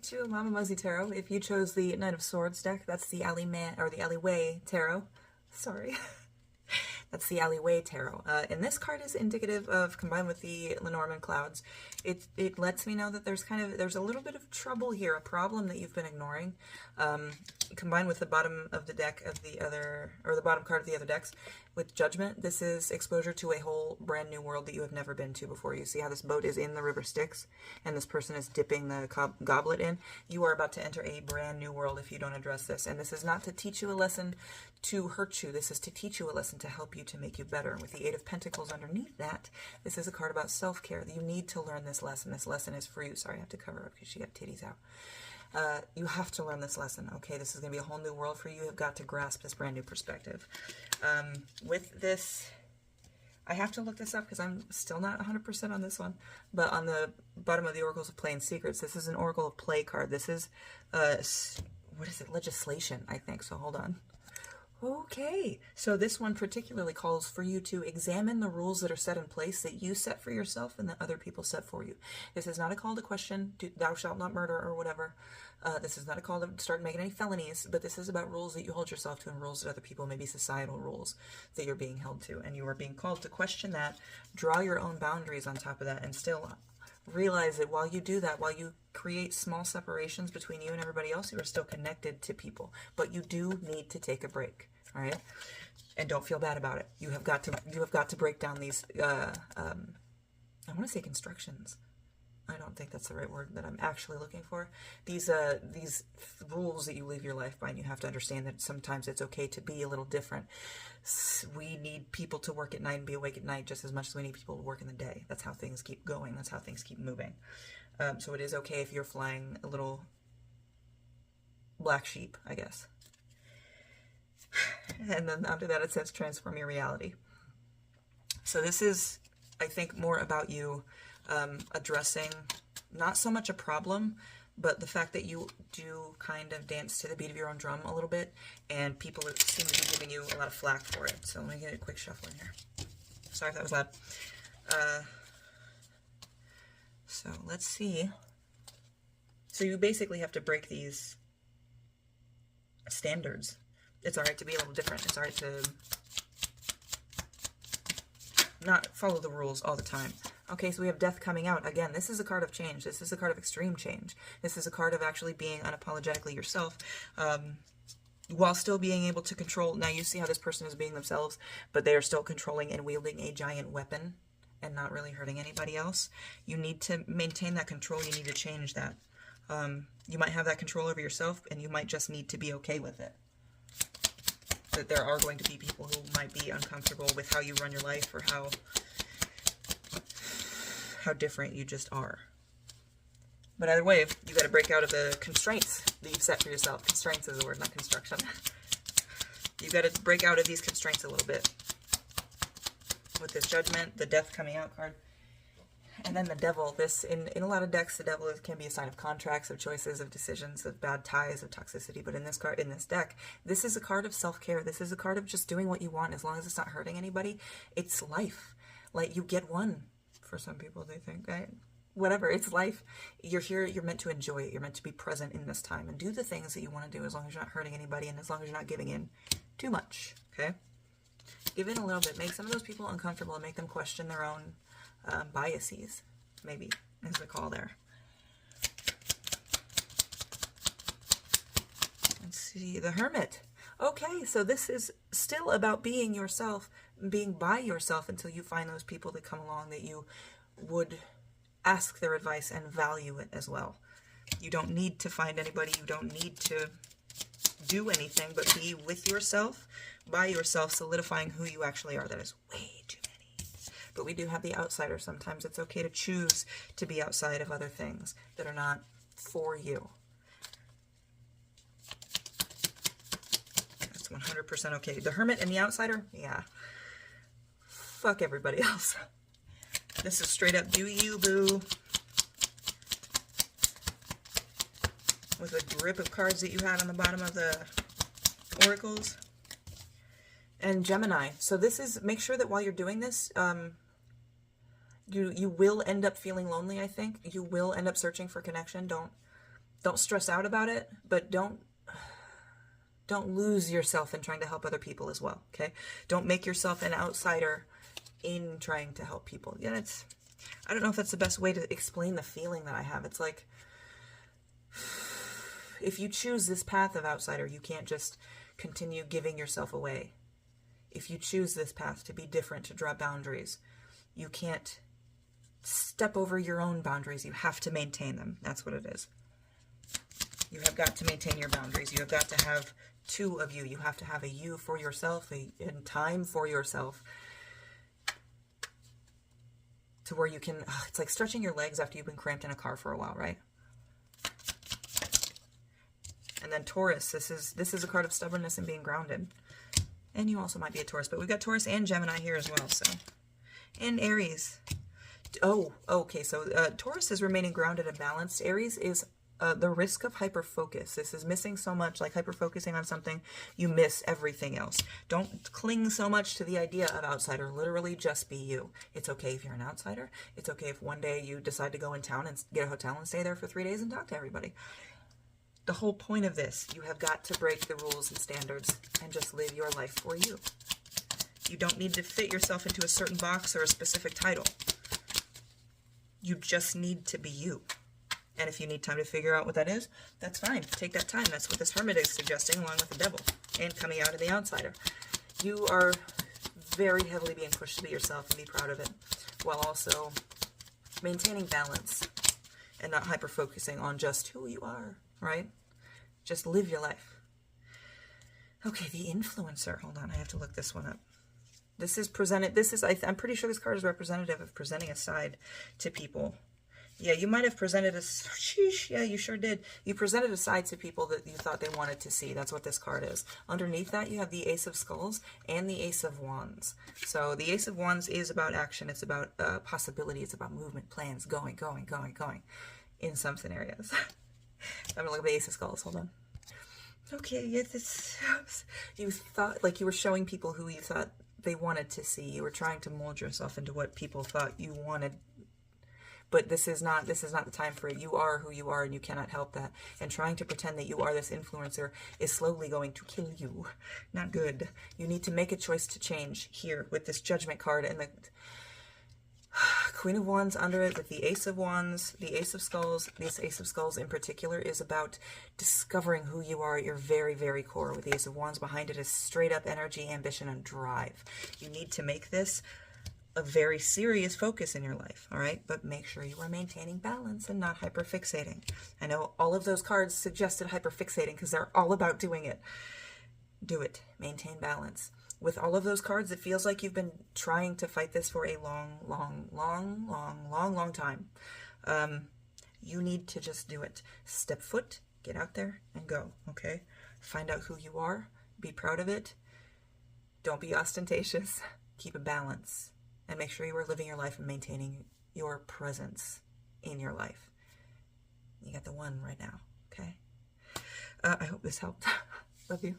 to Mama Muzzy Tarot. If you chose the Knight of Swords deck, that's the the Alleyway Tarot. Sorry. That's the Alleyway Tarot. And this card is indicative of, combined with the Lenormand Clouds, it lets me know that there's a little bit of trouble here, a problem that you've been ignoring. Combined with the bottom of the deck of the other, or the bottom card of the other decks, with Judgment, this is exposure to a whole brand new world that you have never been to before. You see how this boat is in the river Styx, and this person is dipping the goblet in? You are about to enter a brand new world if you don't address this. And this is not to teach you a lesson to hurt you. This is to teach you a lesson to help you, to make you better. And with the Eight of Pentacles underneath that, this is a card about self-care. You need to learn this lesson. This lesson is for you. Sorry, I have to cover up because she got titties out. You have to learn this lesson, okay? This is going to be a whole new world for you. You have got to grasp this brand new perspective. With this, I have to look this up because I'm still not 100% on this one. But on the bottom of the Oracles of Play and Secrets, this is an Oracle of Play card. This is, what is it? Legislation, I think. So hold on. Okay, so this one particularly calls for you to examine the rules that are set in place that you set for yourself and that other people set for you. This is not a call to question, thou shalt not murder or whatever. This is not a call to start making any felonies, but this is about rules that you hold yourself to and rules that other people, maybe societal rules that you're being held to. And you are being called to question that, draw your own boundaries on top of that, and still realize that while you do that, while you create small separations between you and everybody else, you are still connected to people. But you do need to take a break, all right? And don't feel bad about it. You have got to break down these I want to say constructions. I don't think that's the right word that I'm actually looking for. These rules that you live your life by, and you have to understand that sometimes it's okay to be a little different. We need people to work at night and be awake at night just as much as we need people to work in the day. That's how things keep going. That's how things keep moving. So it is okay if you're flying a little black sheep, I guess. And then after that it says transform your reality. So this is, I think, more about you addressing not so much a problem, but the fact that you do kind of dance to the beat of your own drum a little bit, and people seem to be giving you a lot of flack for it. So let me get a quick shuffle in here. Sorry if that was loud. So let's see. So you basically have to break these standards. It's alright to be a little different. It's alright to not follow the rules all the time. Okay, so we have Death coming out. Again, this is a card of change. This is a card of extreme change. This is a card of actually being unapologetically yourself, while still being able to control. Now you see how this person is being themselves, but they are still controlling and wielding a giant weapon and not really hurting anybody else. You need to maintain that control. You need to change that. You might have that control over yourself, and you might just need to be okay with it. That there are going to be people who might be uncomfortable with how you run your life, or how different you just are. But either way, you got to break out of the constraints that you've set for yourself. Constraints is the word, not construction. You got to break out of these constraints a little bit. With this Judgment, the Death coming out card, and then the Devil. This, in a lot of decks, the Devil can be a sign of contracts, of choices, of decisions, of bad ties, of toxicity. But in this card, in this deck, this is a card of self-care. This is a card of just doing what you want as long as it's not hurting anybody. It's life. Like, you get one. For some people, they think, right? Whatever, it's life. You're here, you're meant to enjoy it. You're meant to be present in this time and do the things that you want to do as long as you're not hurting anybody and as long as you're not giving in too much, okay? Give in a little bit. Make some of those people uncomfortable and make them question their own biases, maybe, is the call there. Let's see, the Hermit. Okay, so this is still about being yourself, being by yourself until you find those people that come along that you would ask their advice and value it as well. You don't need to find anybody. You don't need to do anything but be with yourself, by yourself, solidifying who you actually are. That is way too many. But we do have the outsider. Sometimes it's okay to choose to be outside of other things that are not for you. 100% okay. The Hermit and the outsider, yeah. Fuck everybody else. This is straight up do you, boo. With a grip of cards that you had on the bottom of the oracles. And Gemini. So this is, make sure that while you're doing this, you will end up feeling lonely, I think. You will end up searching for connection. Don't Don't stress out about it, but don't lose yourself in trying to help other people as well, okay? Don't make yourself an outsider in trying to help people. Yeah, I don't know if that's the best way to explain the feeling that I have. It's like, if you choose this path of outsider, you can't just continue giving yourself away. If you choose this path to be different, to draw boundaries, you can't step over your own boundaries. You have to maintain them. That's what it is. You have got to maintain your boundaries. You have got to have two of you. You have to have a you for yourself, and time for yourself, to where you can, it's like stretching your legs after you've been cramped in a car for a while, right? And then Taurus, this is a card of stubbornness and being grounded. And you also might be a Taurus, but we've got Taurus and Gemini here as well, so. And Aries. Oh, okay, so Taurus is remaining grounded and balanced. Aries is the risk of hyperfocus. This is missing so much, like hyper-focusing on something, you miss everything else. Don't cling so much to the idea of outsider. Literally just be you. It's okay if you're an outsider. It's okay if one day you decide to go in town and get a hotel and stay there for 3 days and talk to everybody. The whole point of this, you have got to break the rules and standards and just live your life for you. You don't need to fit yourself into a certain box or a specific title. You just need to be you. And if you need time to figure out what that is, that's fine. Take that time. That's what this Hermit is suggesting, along with the Devil and coming out of the outsider. You are very heavily being pushed to be yourself and be proud of it, while also maintaining balance and not hyper-focusing on just who you are, right? Just live your life. Okay, the Influencer. Hold on, I have to look this one up. This is presented, I'm pretty sure this card is representative of presenting a side to people. Yeah, you might have presented a, sheesh, yeah, you sure did. You presented a side to people that you thought they wanted to see. That's what this card is. Underneath that, you have the Ace of Skulls and the Ace of Wands. So the Ace of Wands is about action. It's about possibility. It's about movement, plans, going in some scenarios. I'm going to look at the Ace of Skulls. Hold on. Okay, yeah, this, you thought, like you were showing people who you thought they wanted to see. You were trying to mold yourself into what people thought you wanted. But this is not the time for it. You are who you are, and you cannot help that. And trying to pretend that you are this influencer is slowly going to kill you. Not good. You need to make a choice to change here with this Judgment card and the Queen of Wands under it with the Ace of Wands, the Ace of Skulls. This Ace of Skulls in particular is about discovering who you are at your very, very core. With the Ace of Wands behind it is straight up energy, ambition, and drive. You need to make this a very serious focus in your life, all right? But make sure you are maintaining balance and not hyperfixating. I know all of those cards suggested hyperfixating because they're all about doing it. Do it. Maintain balance. With all of those cards, it feels like you've been trying to fight this for a long time. You need to just do it. Step foot, get out there, and go, okay? Find out who you are. Be proud of it. Don't be ostentatious. Keep a balance. And make sure you are living your life and maintaining your presence in your life. You got the one right now, okay? I hope this helped. Love you.